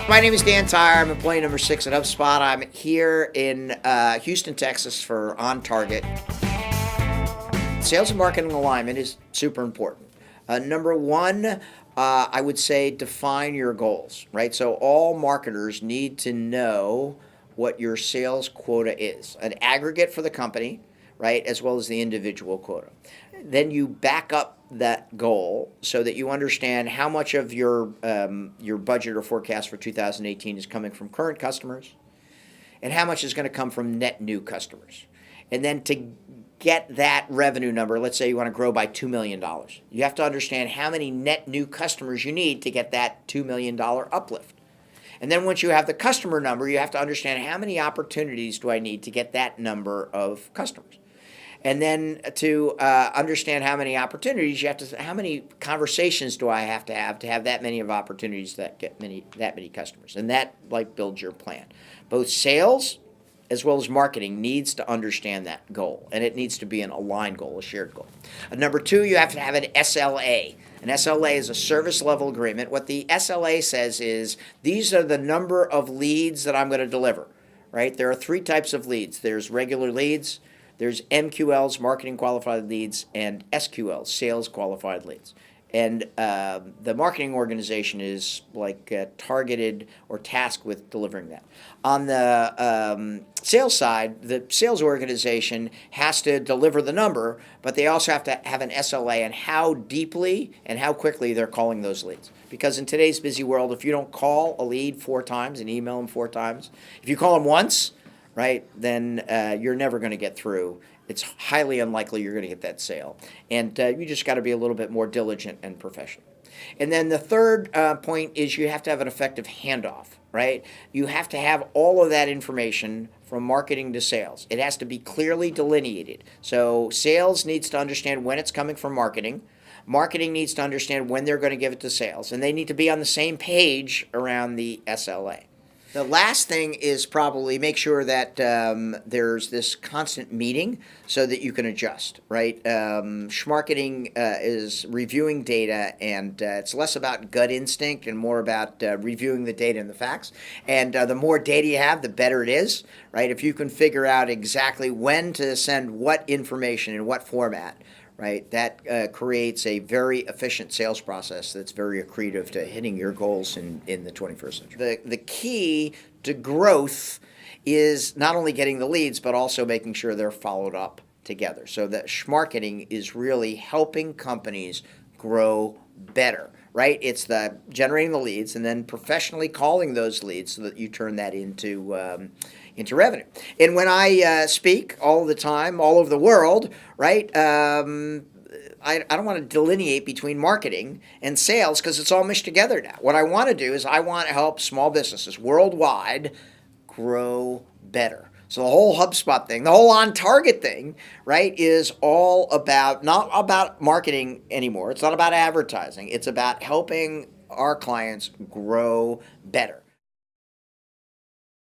My name is Dan Tyre. I'm employee number 6 at HubSpot. I'm here in Houston, Texas for On Target. Sales and marketing alignment is super important. Number one, I would say define your goals, right? So all marketers need to know what your sales quota is, an aggregate for the company, right, as well as the individual quota. Then you back up that goal so that you understand how much of your budget or forecast for 2018 is coming from current customers and how much is going to come from net new customers. And then to get that revenue number, let's say you want to grow by $2 million, you have to understand how many net new customers you need to get that $2 million uplift. And then once you have the customer number, you have to understand how many opportunities do I need to get that number of customers. And then to understand how many opportunities you have to, how many conversations do I have to have that many of opportunities that get that many customers, and that builds your plan. Both sales as well as marketing needs to understand that goal, and it needs to be an aligned goal, a shared goal. Number two, you have to have an SLA. An SLA is a service level agreement. What the SLA says is these are the number of leads that I'm going to deliver. Right? There are three types of leads. There's regular leads. There's MQLs, marketing qualified leads, and SQLs, sales qualified leads. And the marketing organization is targeted or tasked with delivering that. On the sales side, the sales organization has to deliver the number, but they also have to have an SLA on how deeply and how quickly they're calling those leads. Because in today's busy world, if you don't call a lead 4 times and email them 4 times, if you call them once, right, then you're never going to get through. It's highly unlikely you're going to get that sale. And you just got to be a little bit more diligent and professional. And then the third point is you have to have an effective handoff, right? You have to have all of that information from marketing to sales. It has to be clearly delineated. So sales needs to understand when it's coming from marketing. Marketing needs to understand when they're going to give it to sales. And they need to be on the same page around the SLA. The last thing is probably make sure that there's this constant meeting so that you can adjust, right? Schmarketing is reviewing data, and it's less about gut instinct and more about reviewing the data and the facts. And the more data you have, the better it is, right? If you can figure out exactly when to send what information in what format, right, that creates a very efficient sales process that's very accretive to hitting your goals in the 21st century. The key to growth is not only getting the leads, but also making sure they're followed up together. So that schmarketing is really helping companies grow better, right? It's the generating the leads and then professionally calling those leads so that you turn that into revenue. And when I speak all the time, all over the world, right, I don't want to delineate between marketing and sales because it's all meshed together now. What I want to do is I want to help small businesses worldwide grow better. So the whole HubSpot thing, the whole On Target thing, right, is all about, not about marketing anymore. It's not about advertising. It's about helping our clients grow better.